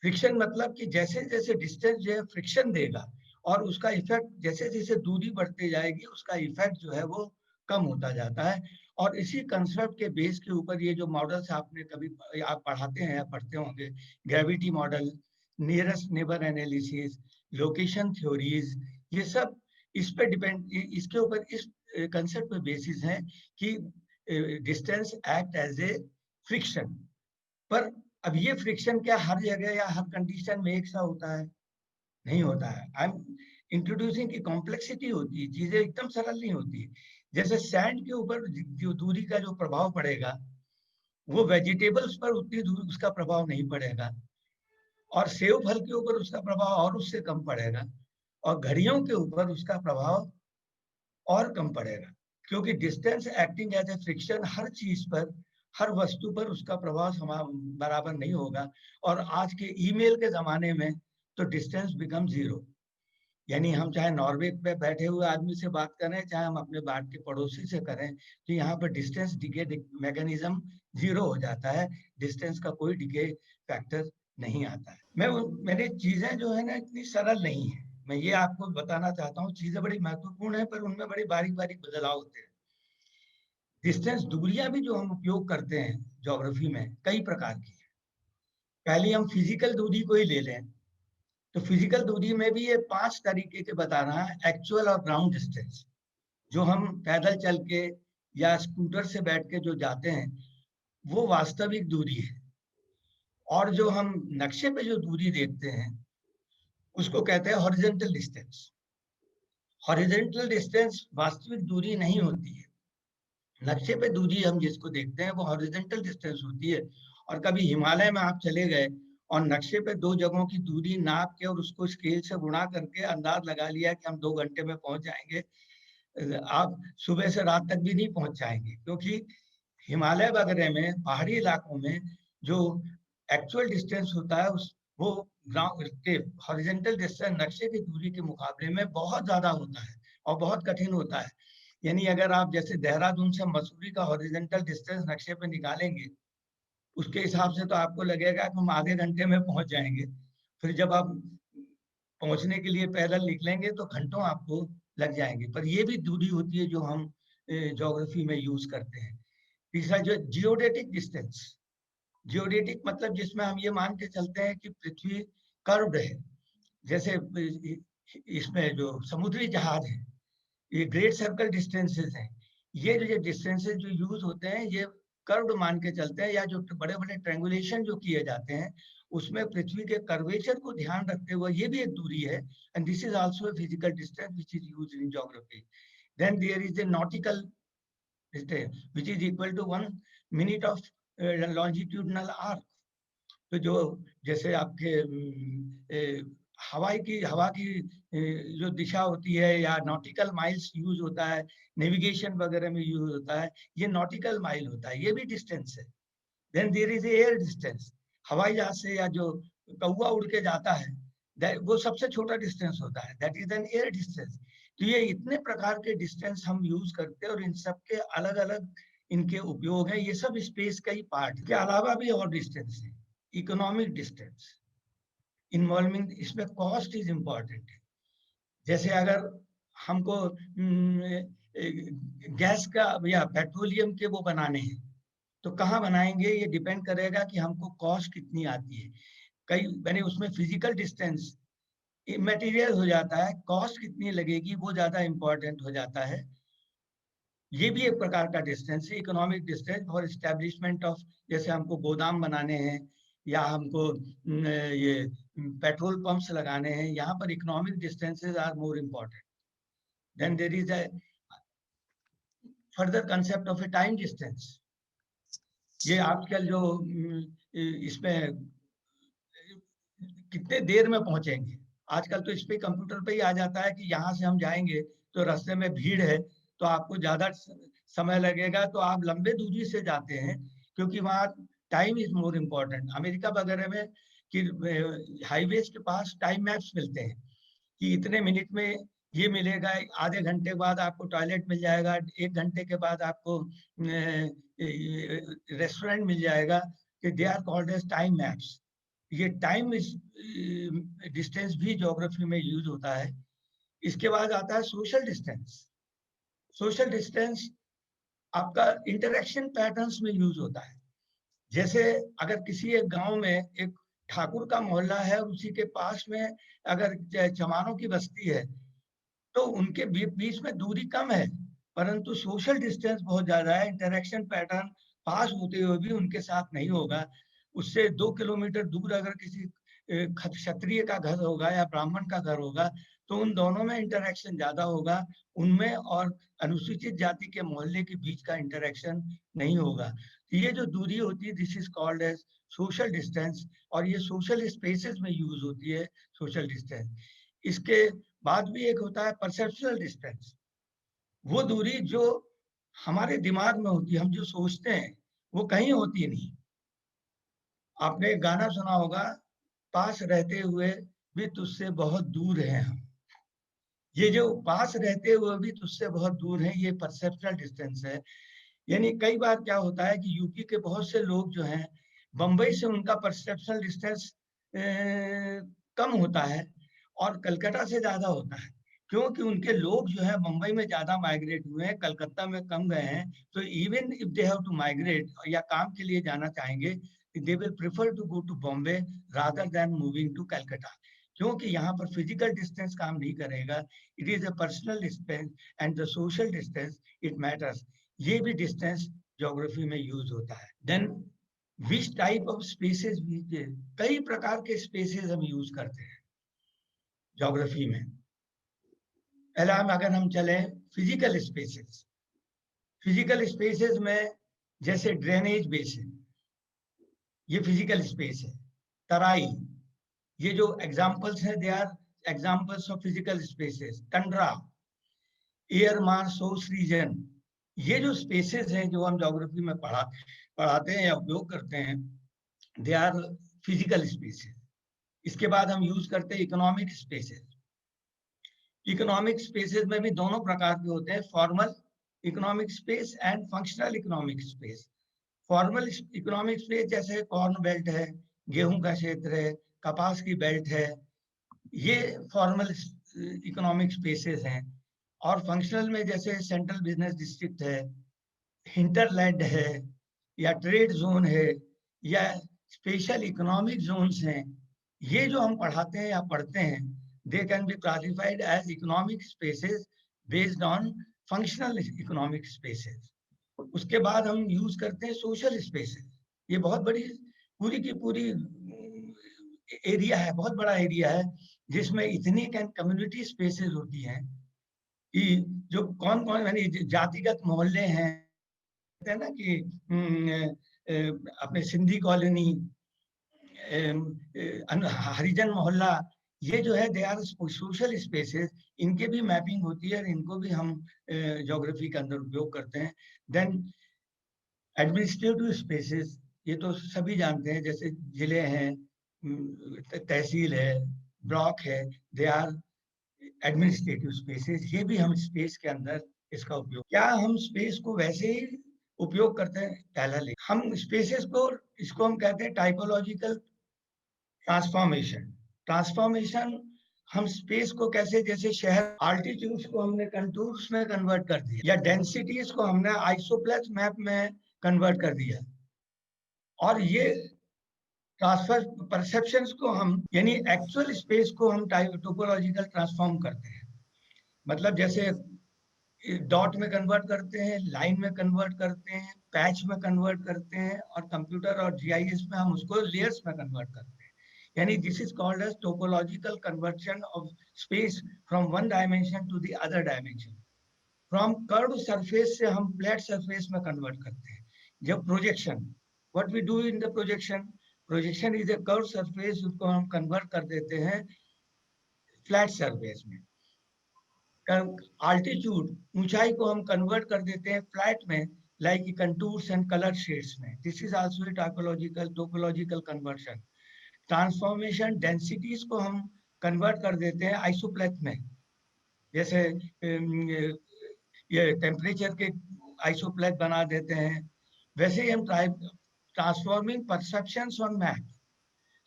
Friction मतलब कि जैसे जैसे डिस्टेंस जो है फ्रिक्शन देगा और उसका इफेक्ट जैसे जैसे दूरी बढ़ती जाएगी उसका इफेक्ट जो है वो कम होता जाता है। और इसी कंसेप्ट के बेस के ऊपर ये जो मॉडल्स आपने कभी आप पढ़ाते हैं या पढ़ते होंगे, gravity model, nearest neighbour analysis, location theories, ये सब इस पे डिपेंड, इसके ऊपर इस कंसेप्ट पे बेसिस है कि distance act as a friction. पर अब ये फ्रिक्शन क्या हर जगह या हर कंडीशन में एक सा होता है? नहीं होता है। आई एम इंट्रोड्यूसिंग की कॉम्प्लेक्सिटी होती है, चीजें एकदम सरल नहीं होती। जैसे सैंड के ऊपर जो दूरी का जो प्रभाव पड़ेगा, वो वेजिटेबल्स पर उतनी दूरी उसका प्रभाव नहीं पड़ेगा, और सेब फल के ऊपर उसका प्रभाव और उससे कम पड़ेगा, और घड़ियों के ऊपर उसका प्रभाव और कम पड़ेगा। क्योंकि distance acting as a friction, हर चीज पर, हर वस्तु पर उसका प्रभाव बराबर नहीं होगा। और आज के ईमेल के जमाने में तो डिस्टेंस बिकम जीरो। यानी हम चाहे नॉर्वे पे बैठे हुए आदमी से बात करें, चाहे हम अपने बाट के पड़ोसी से करें, तो यहाँ पर डिस्टेंस डिके मैकेनिज्म जीरो हो जाता है। डिस्टेंस का कोई डिके फैक्टर नहीं आता है। मैंने चीजें जो है ना इतनी सरल नहीं है, मैं ये आपको बताना चाहता हूँ, चीजें बड़ी महत्वपूर्ण है पर उनमें बड़े बारीक बारीक बदलाव होते हैं। डिस्टेंस, दूरियां भी जो हम उपयोग करते हैं ज्योग्राफी में, कई प्रकार की है। पहले हम फिजिकल दूरी को ही ले लें, तो फिजिकल दूरी में भी ये 5 तरीके के बता रहा है। एक्चुअल और ग्राउंड डिस्टेंस, जो हम पैदल चल के या स्कूटर से बैठ के जो जाते हैं, वो वास्तविक दूरी है। और जो हम नक्शे पे जो दूरी देखते हैं उसको कहते हैं हॉरिजॉन्टल डिस्टेंस। हॉरिजॉन्टल डिस्टेंस वास्तविक दूरी नहीं होती है। नक्शे पे दूरी हम जिसको देखते हैं वो हॉरिजॉन्टल डिस्टेंस होती है। और कभी हिमालय में आप चले गए और नक्शे पे दो जगहों की दूरी नाप के और उसको स्केल से गुणा करके अंदाज लगा लिया कि हम 2 घंटे में पहुंच जाएंगे, आप सुबह से रात तक भी नहीं पहुंच जाएंगे, क्योंकि हिमालय वगैरह में पहाड़ी इलाकों में जो एक्चुअल डिस्टेंस होता है उस वो ग्राउंड के हॉरिजॉन्टल डिस्टेंस नक्शे की दूरी के मुकाबले में बहुत ज्यादा होता है और बहुत कठिन होता है। यानी अगर आप जैसे देहरादून से मसूरी का हॉरिजॉन्टल डिस्टेंस नक्शे पे निकालेंगे, उसके हिसाब से तो आपको लगेगा कि हम आधे घंटे में पहुंच जाएंगे। फिर जब आप पहुंचने के लिए पैदल निकलेंगे तो घंटों आपको लग जाएंगे। पर ये भी दूरी होती है जो हम ज्योग्राफी में यूज करते हैं। तीसरा जो जियोडेटिक डिस्टेंस, जियोडेटिक मतलब जिसमें हम ये मान के चलते हैं कि पृथ्वी कर्व्ड है। जैसे इसमें जो समुद्री जहाज है, ये ग्रेट सर्कल डिस्टेंसेस हैं। ये जो डिस्टेंसेस जो यूज होते हैं ये कर्व्ड मान के चलते हैं, या जो बड़े बड़े ट्रायंगुलेशन जो किए जाते हैं उसमें पृथ्वी के कर्वेचर को ध्यान रखते हुए ये भी एक दूरी है। And this is also a physical distance which is used in geography. Then there is a nautical distance which is equal to 1 minute of longitudinal arc. तो जो जैसे आपके हवा की जो दिशा होती है या नॉटिकल माइल्स यूज होता है, नेविगेशन वगैरह में यूज होता है, ये नॉटिकल माइल होता है, ये भी डिस्टेंस है। Then there is air distance, हवाई जहाज से या जो कौवा उड़ के जाता है वो सबसे छोटा डिस्टेंस होता है, that is an air distance. तो ये इतने प्रकार के डिस्टेंस हम यूज करते हैं और इन सब के अलग अलग इनके उपयोग है। ये सब स्पेस का ही पार्ट के अलावा भी और डिस्टेंस है। इकोनॉमिक डिस्टेंस इन्वॉल्विंग, इसमें कॉस्ट इज इम्पोर्टेंट है। जैसे अगर हमको गैस का या पेट्रोलियम के वो बनाने हैं तो कहाँ बनाएंगे, ये डिपेंड करेगा कि हमको कॉस्ट कितनी आती है। कई मैंने उसमें फिजिकल डिस्टेंस मटेरियल हो जाता है, कॉस्ट कितनी लगेगी वो ज्यादा इंपॉर्टेंट हो जाता है। ये भी एक प्रकार का डिस्टेंस है, economic distance for establishment of, जैसे हमको गोदाम बनाने हैं या हमको ये पेट्रोल पंप्स लगाने हैं, यहाँ पर economic distances are more important. Then there is a further concept of a time distance. ये आजकल जो इसमें कितने देर में पहुंचेंगे, आजकल तो इस पे कंप्यूटर पे ही आ जाता है कि यहाँ से हम जाएंगे तो रास्ते में भीड़ है तो आपको ज्यादा समय लगेगा, तो आप लंबे दूरी से जाते हैं क्योंकि वहाँ time is more important. America वगैरह में कि हाईवेज के पास टाइम मैप्स मिलते हैं कि इतने मिनट में ये मिलेगा, आधे घंटे बाद आपको टॉयलेट मिल जाएगा, 1 घंटे के बाद आपको रेस्टोरेंट मिल जाएगा, कि they are called as time maps. ये टाइम डिस्टेंस भी ज्योग्राफी में यूज होता है। इसके बाद आता है सोशल डिस्टेंस। सोशल डिस्टेंस आपका इंटरेक्शन पैटर्न्स में यूज होता है। जैसे अगर किसी एक गांव में एक ठाकुर का मोहल्ला है और उसी के पास में अगर चमारों की बस्ती है तो उनके बीच में दूरी कम है परंतु सोशल डिस्टेंस बहुत ज्यादा है। इंटरेक्शन पैटर्न पास होते हुए भी उनके साथ नहीं होगा। उससे 2 किलोमीटर दूर अगर किसी क्षत्रिय का घर होगा या ब्राह्मण का घर होगा तो उन दोनों में इंटरेक्शन ज्यादा होगा, उनमें और अनुसूचित जाति के मोहल्ले के बीच का इंटरेक्शन नहीं होगा। तो ये जो दूरी होती है this is called as social distance, और ये सोशल स्पेसेस में यूज होती है सोशल डिस्टेंस। इसके बाद भी एक होता है परसेप्शुअल डिस्टेंस, वो दूरी जो हमारे दिमाग में होती है, हम जो सोचते हैं वो कहीं होती नहीं। आपने एक गाना सुना होगा, पास रहते हुए भी तुझसे बहुत दूर हैं हम। ये जो पास रहते हुए भी तुझसे बहुत दूर हैं, ये परसेप्शनल डिस्टेंस है। यानी कई बार क्या होता है कि यूपी के बहुत से लोग जो हैं बंबई से उनका परसेप्शनल डिस्टेंस कम होता है और कलकत्ता से ज्यादा होता है, क्योंकि उनके लोग जो है मुंबई में ज्यादा माइग्रेट हुए हैं, कलकत्ता में कम गए हैं। तो even if they have to migrate या काम के लिए जाना चाहेंगे, they will prefer to go to Bombay rather than moving to Calcutta, क्योंकि यहाँ पर फिजिकल डिस्टेंस काम नहीं करेगा। It is a personal distance and the social distance it matters. ये भी डिस्टेंस ज्योग्राफी में यूज होता है। Then which type of spaces, कई प्रकार के स्पेसेस हम यूज करते हैं ज्योग्राफी में। पहला अगर हम चले फिजिकल स्पेसेस, फिजिकल स्पेसेस में जैसे ड्रेनेज बेसिन, ये फिजिकल स्पेस है। तराई, ये जो एग्जांपल्स हैं, they are examples of physical spaces. Tundra, air mass source region, ये जो स्पेसेस हैं जो हम ज्योग्राफी में पढ़ाते हैं या उपयोग करते हैं, दे आर फिजिकल स्पेसेस। इसके बाद हम यूज करते हैं इकोनॉमिक स्पेसेस। इकोनॉमिक स्पेसेस में भी दोनों प्रकार के होते हैं, formal economic space and functional economic space. Formal economic space जैसे कॉर्न बेल्ट है, गेहूं का क्षेत्र है, कपास की बेल्ट है, ये फॉर्मल इकोनॉमिक स्पेसेस हैं। और फंक्शनल में जैसे सेंट्रल बिजनेस डिस्ट्रिक्ट है, हिंटरलैंड है, या ट्रेड जोन है, या स्पेशल इकोनॉमिक जोन्स हैं, ये जो हम पढ़ाते हैं या पढ़ते हैं, they can be classified as economic spaces based on functional economic spaces. उसके बाद हम यूज करते हैं सोशल स्पेसेस। ये बहुत बड़ी पूरी की पूरी एरिया है, बहुत बड़ा एरिया है, जिसमें इतनी कम्युनिटी स्पेसेस होती हैं कि जो कौन कौन यानी जातिगत मोहल्ले हैं, कहते हैं ना कि अपने सिंधी कॉलोनी, हरिजन मोहल्ला, ये जो है दे आर सोशल स्पेसेस, इनके भी मैपिंग होती है और इनको भी हम ज्योग्राफी के अंदर उपयोग करते हैं। देन एडमिनिस्ट्रेटिव स्पेसेस, ये तो सभी जानते हैं, जैसे जिले हैं, तहसील है, ब्लॉक है, दे आर एडमिनिस्ट्रेटिव स्पेसेस। ये भी हम स्पेस के अंदर इसका उपयोग, क्या हम स्पेस को वैसे ही उपयोग करते हैं, पहला ले हम स्पेसेस को, इसको हम कहते हैं टाइपोलॉजिकल ट्रांसफॉर्मेशन। ट्रांसफॉर्मेशन हम स्पेस को कैसे, जैसे शहर आल्टीट्यूड्स को हमने कंटूर्स में कन्वर्ट कर दिया, या डेंसिटीज को हमने आइसोप्लेथ मैप में कन्वर्ट कर दिया, और ये ट्रांसफर परसेप्शंस को हम यानी एक्चुअल स्पेस को हम टोपोलॉजिकल ट्रांसफॉर्म करते हैं। मतलब जैसे डॉट में कन्वर्ट करते हैं, लाइन में कन्वर्ट करते हैं, पैच में कन्वर्ट करते हैं, और कंप्यूटर और जीआईएस में हम उसको लेयर्स में कन्वर्ट करते हैं। यानी this is called as topological conversion of space from one dimension to the other dimension. From curve surface से हम फ्लैट सरफेस में कन्वर्ट करते हैं। जब projection, what we do in the projection, projection is a curve surface, उसको हम convert कर देते हैं फ्लैट सरफेस में। आल्टीट्यूड, ऊंचाई को हम कन्वर्ट कर देते हैं फ्लैट में, like contours and colour shades में। This is also topological conversion. Transformation, densities को हम कन्वर्ट कर देते हैं आइसोप्लेथ में, जैसे ये टेम्परेचर के आइसोप्लेथ बना देते हैं। वैसे ही हम ट्रांसफॉर्मिंग परसेप्शंस ऑन मैप,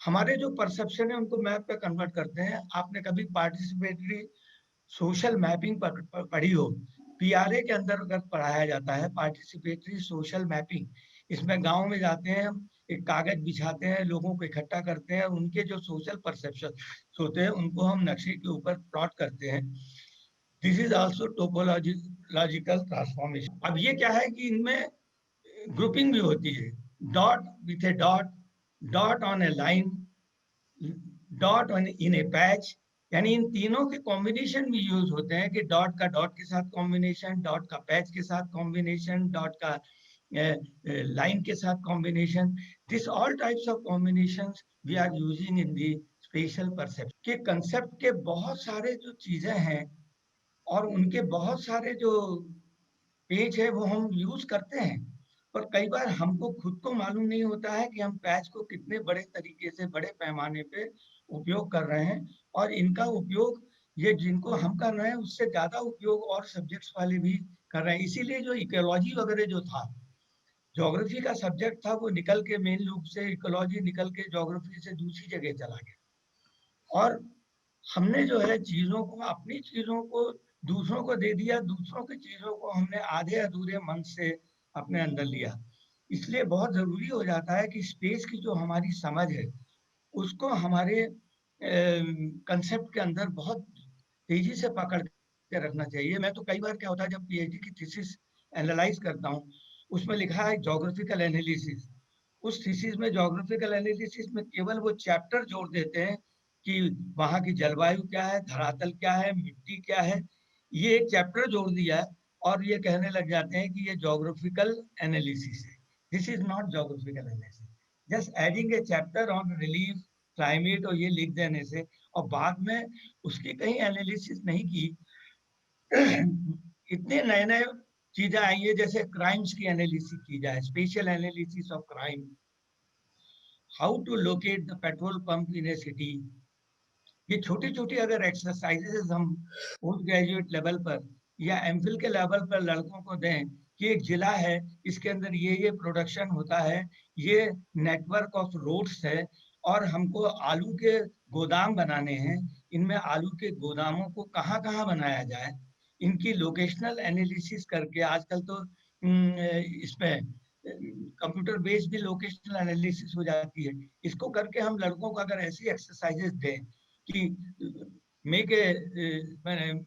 हमारे जो परसेप्शन है उनको मैप पे कन्वर्ट करते हैं। आपने कभी पार्टिसिपेटरी सोशल मैपिंग पढ़ी हो, पीआरए के अंदर अगर पढ़ाया जाता है पार्टिसिपेटरी सोशल मैपिंग, इसमें गांव में जाते हैं, एक कागज बिछाते हैं, लोगों को इकट्ठा करते हैं, उनके जो सोशल परसेप्शन होते हैं उनको हम नक्शे के ऊपर प्लॉट करते हैं। This is also topological transformation. अब ये क्या है कि इनमें ग्रुपिंग भी होती है, dot with A dot, dot on A line, dot on in A patch, यानी इन तीनों के कॉम्बिनेशन भी यूज होते हैं कि डॉट का डॉट के साथ कॉम्बिनेशन, डॉट का पैच के साथ कॉम्बिनेशन, डॉट का लाइन के साथ combination. This all types of combinations we are using in the special perception के कंसेप्ट के बहुत सारे जो चीजें हैं और उनके बहुत सारे जो पेज है वो हम यूज करते हैं, पर कई बार हमको खुद को मालूम नहीं होता है कि हम पैच को कितने बड़े तरीके से, बड़े पैमाने पे उपयोग कर रहे हैं, और इनका उपयोग ये जिनको हम कर रहे हैं उससे ज्यादा उपयोग और सब्जेक्ट्स वाले भी कर रहे हैं। इसीलिए जो इकोलॉजी वगैरह जो था, ज्योग्राफी का सब्जेक्ट था, वो निकल के मेन रूप से इकोलॉजी निकल के ज्योग्राफी से दूसरी जगह चला गया, और हमने जो है चीजों को, अपनी चीजों को दूसरों को दे दिया, दूसरों की चीजों को हमने आधे अधूरे मन से अपने अंदर लिया। इसलिए बहुत जरूरी हो जाता है कि स्पेस की जो हमारी समझ है उसको हमारे कंसेप्ट के अंदर बहुत तेजी से पकड़ के रखना चाहिए। मैं तो कई बार क्या होता है, जब पीएचडी की थीसिस एनालाइज करता हूँ, उसमें लिखा है ज्योग्राफिकल एनालिसिस, उस थीसिस में ज्योग्राफिकल एनालिसिस में केवल वो चैप्टर जोड़ देते हैं कि वहाँ की जलवायु क्या है, धरातल क्या है, मिट्टी क्या है, ये एक चैप्टर जोड़ दिया है और ये कहने लग जाते हैं कि ये ज्योग्राफिकल एनालिसिस है। This is not geographical analysis, just adding A chapter on relief climate और ये लिख देने से, और बाद में उसकी कहीं एनालिसिस नहीं की। इतने नए नए चीजें आई है, जैसे क्राइम्स की एनालिसिस की जाए, special analysis of crime, how to locate the petrol pump in a city. ये छोटी छोटी अगर एक्सरसाइजेस हम पोस्ट ग्रेजुएट लेवल पर या एमफिल के लेवल पर लड़कों को दें कि एक जिला है, इसके अंदर ये प्रोडक्शन होता है, ये नेटवर्क ऑफ रोड्स है, और हमको आलू के गोदाम बनाने हैं, इनमें आलू के गोदामों को कहाँ कहाँ बनाया जाए, इनकी लोकेशनल एनालिसिस करके, आजकल तो इसमें कंप्यूटर बेस्ड भी लोकेशनल एनालिसिस हो जाती है, इसको करके हम लड़कों को अगर ऐसी एक्सरसाइजेस दें कि मेक ए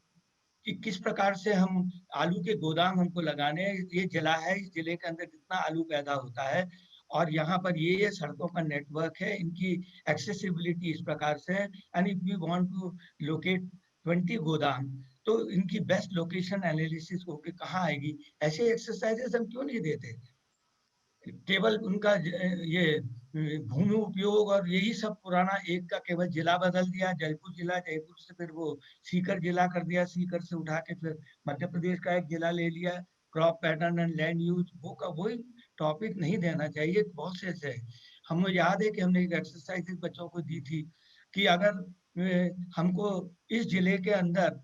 कि किस प्रकार से हम आलू के गोदाम हमको लगाने हैं, ये जिला है, इस जिले के अंदर इतना आलू पैदा होता है और यहाँ पर ये सड़कों का नेटवर्क है, इनकी एक्सेसिबिलिटी इस प्रकार से है, and if we want to locate 20 गोदाम, तो इनकी बेस्ट लोकेशन एनालिसिस होके कहाँ आएगी। ऐसे एक्सरसाइजेस हम क्यों नहीं देते, केवल उनका ये भूमि उपयोग और यही सब पुराना, एक का केवल जिला बदल दिया, जयपुर जिला, जयपुर से फिर वो सीकर जिला कर दिया, सीकर से उठा के फिर मध्य प्रदेश का एक जिला ले लिया, crop pattern and land use, वो का वही टॉपिक नहीं देना चाहिए। बहुत से ऐसे हमें याद है कि हमने एक एक्सरसाइज बच्चों को दी थी कि अगर हमको इस जिले के अंदर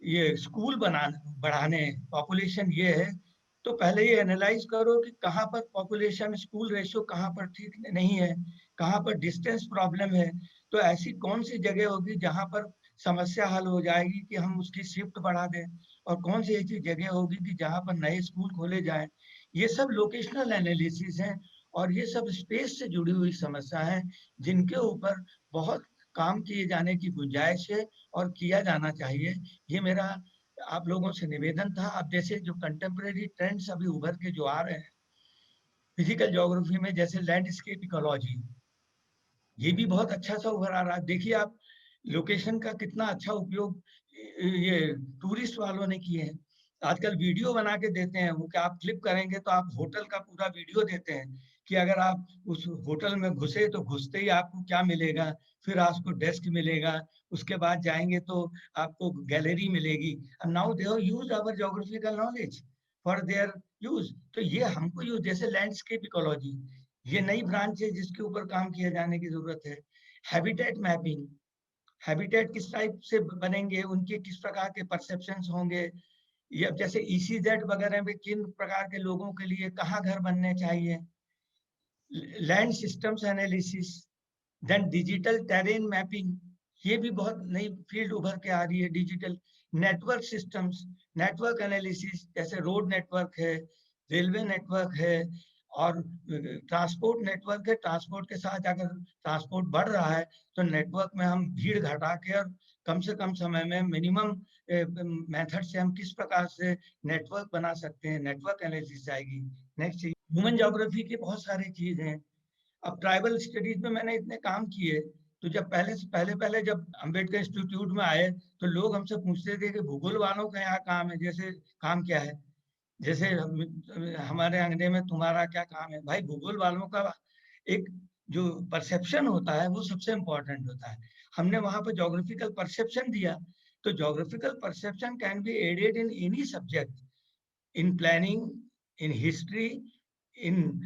ये स्कूल बढ़ाने, पॉपुलेशन ये है, तो पहले ये एनालाइज करो कि कहाँ पर पॉपुलेशन स्कूल रेशियो कहाँ पर ठीक नहीं है, कहाँ पर डिस्टेंस प्रॉब्लम है, तो ऐसी कौन सी जगह होगी जहाँ पर समस्या हल हो जाएगी कि हम उसकी शिफ्ट बढ़ा दें, और कौन सी ऐसी जगह होगी कि जहाँ पर नए स्कूल खोले जाएं। ये सब लोकेशनल एनालिसिस हैं और ये सब स्पेस से जुड़ी हुई समस्या है, जिनके ऊपर बहुत काम किए जाने की गुंजाइश है और किया जाना चाहिए। ये मेरा आप लोगों से निवेदन था। अब जैसे जो कंटेम्परेरी ट्रेंड्स अभी उभर के जो आ रहे हैं फिजिकल ज्योग्राफी में, जैसे लैंडस्केप इकोलॉजी, ये भी बहुत अच्छा सा उभर आ रहा है। देखिए आप, लोकेशन का कितना अच्छा उपयोग ये टूरिस्ट वालों ने किए हैं। आजकल वीडियो बना के देते हैं, वो क्या आप क्लिक करेंगे तो आप होटल का पूरा वीडियो देते हैं कि अगर आप उस होटल में घुसे तो घुसते ही आपको क्या मिलेगा, फिर आपको डेस्क मिलेगा, उसके बाद जाएंगे तो आपको गैलरी मिलेगी। Now they have used our geographical knowledge for their use. तो ये हमको यूज, जैसे लैंडस्केप इकोलॉजी, ये नई ब्रांच है जिसके ऊपर काम किया जाने की जरूरत है। हैबिटेट मैपिंग, हैबिटेट किस टाइप से बनेंगे, उनके किस प्रकार के परसेप्शंस होंगे, या जैसे ईसीजेड वगैरह में किन प्रकार के लोगों के लिए कहाँ घर बनने चाहिए, land systems analysis, then digital terrain mapping, ये भी बहुत नई फील्ड उभर के आ रही है। Digital network systems, network analysis, जैसे रोड नेटवर्क है, रेलवे नेटवर्क है, और ट्रांसपोर्ट नेटवर्क है। ट्रांसपोर्ट के साथ अगर ट्रांसपोर्ट बढ़ रहा है तो नेटवर्क में हम भीड़ घटा के और कम से कम समय में मिनिमम मेथड से हम किस प्रकार से नेटवर्क बना सकते हैं, नेटवर्क एनालिसिस आएगी। नेक्स्ट, ह्यूमन ज्योग्राफी की बहुत सारी चीज हैं। अब ट्राइबल स्टडीज में मैंने इतने काम किए, तो जब पहले जब अंबेडकर इंस्टीट्यूट में आए तो लोग हमसे पूछते थे कि भूगोल वालों का यहाँ काम है, जैसे काम क्या है, जैसे हमारे अंगने में तुम्हारा क्या काम है। भाई, भूगोल वालों का एक जो परसेप्शन होता है वो सबसे इम्पोर्टेंट होता है। हमने वहां पर ज्योग्राफिकल परसेप्शन दिया, तो geographical perception can be added in any subject, in planning, in history, in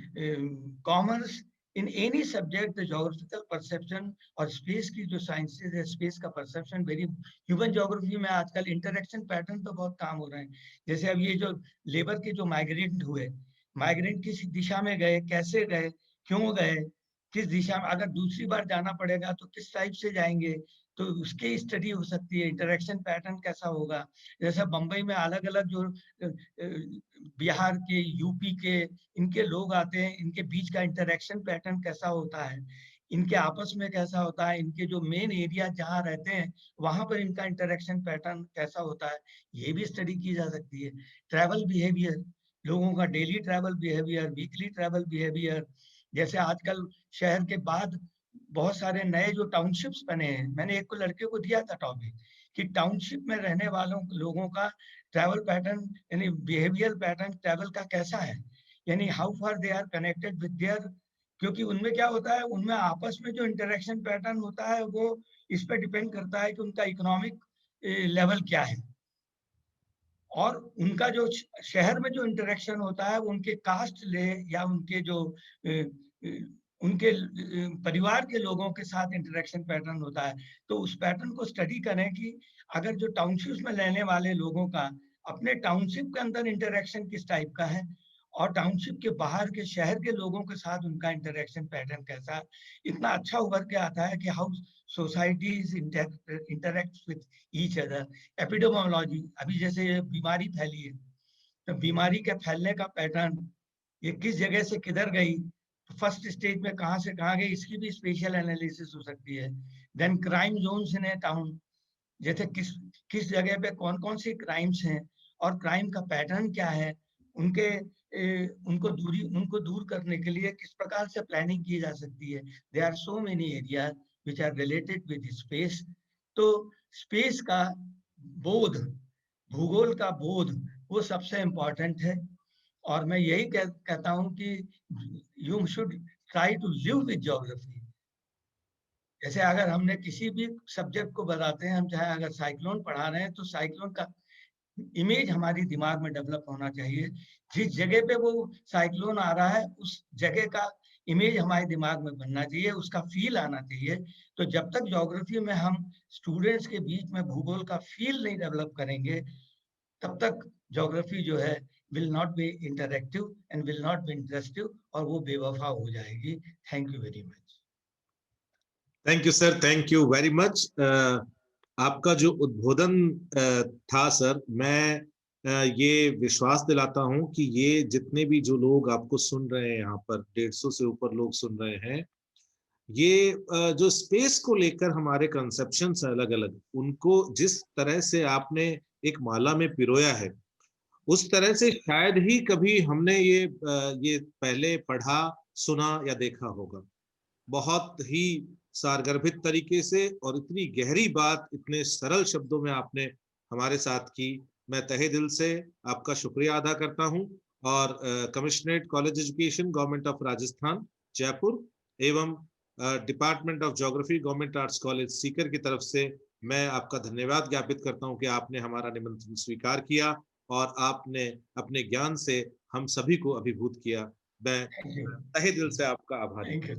commerce, in any subject, the geographical perception और स्पेस की जो साइंसेज है, स्पेस का परसेप्शन वेरी। ह्यूमन ज्योग्राफी में आजकल इंटरेक्शन पैटर्न तो बहुत काम हो रहे हैं। जैसे अब ये जो लेबर के जो माइग्रेंट हुए, माइग्रेंट किस दिशा में गए, कैसे गए, क्यों गए, किस दिशा में, अगर दूसरी बार जाना पड़ेगा तो किस टाइप से जाएंगे, तो उसकी स्टडी हो सकती है। इंटरेक्शन पैटर्न कैसा होगा, जैसे बम्बई में अलग अलग जो बिहार के, यूपी के, इनके लोग आते हैं, इनके बीच का इंटरेक्शन पैटर्न कैसा होता है, इनके आपस में कैसा होता है, इनके जो मेन एरिया जहाँ रहते हैं वहां पर इनका इंटरेक्शन पैटर्न कैसा होता है, ये भी स्टडी की जा सकती है। ट्रैवल बिहेवियर, लोगों का daily travel behaviour, weekly travel behaviour, जैसे आजकल शहर के बाद बहुत सारे नए जो टाउनशिप्स बने हैं। मैंने एक को लड़के को दिया था टॉपिक कि टाउनशिप में रहने वालों लोगों का ट्रैवल पैटर्न यानी बिहेवियर पैटर्न ट्रैवल का कैसा है, यानी how far they are connected with there, क्योंकि उनमें क्या होता है, उनमें आपस में जो इंटरेक्शन पैटर्न होता है वो इस पे डिपेंड करता है कि उनका इकोनॉमिक लेवल क्या है, और उनका जो शहर में जो इंटरेक्शन होता है वो उनके कास्ट ले या उनके जो उनके परिवार के लोगों के साथ इंटरेक्शन पैटर्न होता है। तो उस पैटर्न को स्टडी करें कि अगर जो टाउनशिप में रहने वाले लोगों का अपने टाउनशिप के अंदर इंटरेक्शन किस टाइप का है और टाउनशिप के बाहर के शहर के लोगों के साथ उनका इंटरेक्शन पैटर्न कैसा है, इतना अच्छा उभर के आता है कि how societies interact with each other. Epidemiology, अभी जैसे ये बीमारी फैली है, तो बीमारी के फैलने का पैटर्न, ये किस जगह से किधर गई, फर्स्ट स्टेज में कहाँ से कहाँ गई, इसकी भी स्पेशल एनालिसिस हो सकती है। देन क्राइम जोन्स इन ए टाउन, जैसे किस जगह पे कौन कौन सी क्राइम्स हैं और क्राइम का पैटर्न क्या है, उनके उनको दूर करने के लिए किस प्रकार से प्लानिंग की जा सकती है। There are so many area which are related with space. तो स्पेस का बोध, भूगोल का बोध, वो सबसे इम्पोर्टेंट है। और मैं यही कहता हूँ कि you should try to live with geography. जैसे अगर हमने किसी भी सब्जेक्ट को बताते हैं, हम चाहे अगर साइक्लोन पढ़ा रहे हैं तो साइक्लोन का इमेज हमारी दिमाग में डेवलप होना चाहिए। जिस जगह पे वो साइक्लोन आ रहा है उस जगह का इमेज हमारे दिमाग में बनना चाहिए, उसका फील आना चाहिए। तो जब तक ज्योग्राफी में हम स्टूडेंट्स के बीच में भूगोल का फील नहीं डेवलप करेंगे, तब तक ज्योग्राफी जो है will not be interactive and will not be interestive, और वो बेवफा हो जाएगी। Thank you very much. Thank you sir, thank you very much. आपका जो उद्बोधन था सर, मैं ये विश्वास दिलाता हूं कि ये जितने भी जो लोग आपको सुन रहे हैं, यहाँ पर 150 से ऊपर लोग सुन रहे हैं, ये जो स्पेस को लेकर हमारे कंसेप्शंस अलग अलग, उनको जिस तरह से आपने एक माला में पिरोया है, उस तरह से शायद ही कभी हमने ये पहले पढ़ा, सुना या देखा होगा। बहुत ही सारगर्भित तरीके से और इतनी गहरी बात इतने सरल शब्दों में आपने हमारे साथ की। मैं तहे दिल से आपका शुक्रिया अदा करता हूं, और commissionerate college education, government of Rajasthan Jaipur एवं department of geography, government arts college Sikar की तरफ से मैं आपका धन्यवाद ज्ञापित करता हूं कि आपने हमारा निमंत्रण स्वीकार किया और आपने अपने ज्ञान से हम सभी को अभिभूत किया। मैं तहे दिल से आपका आभारी हूं।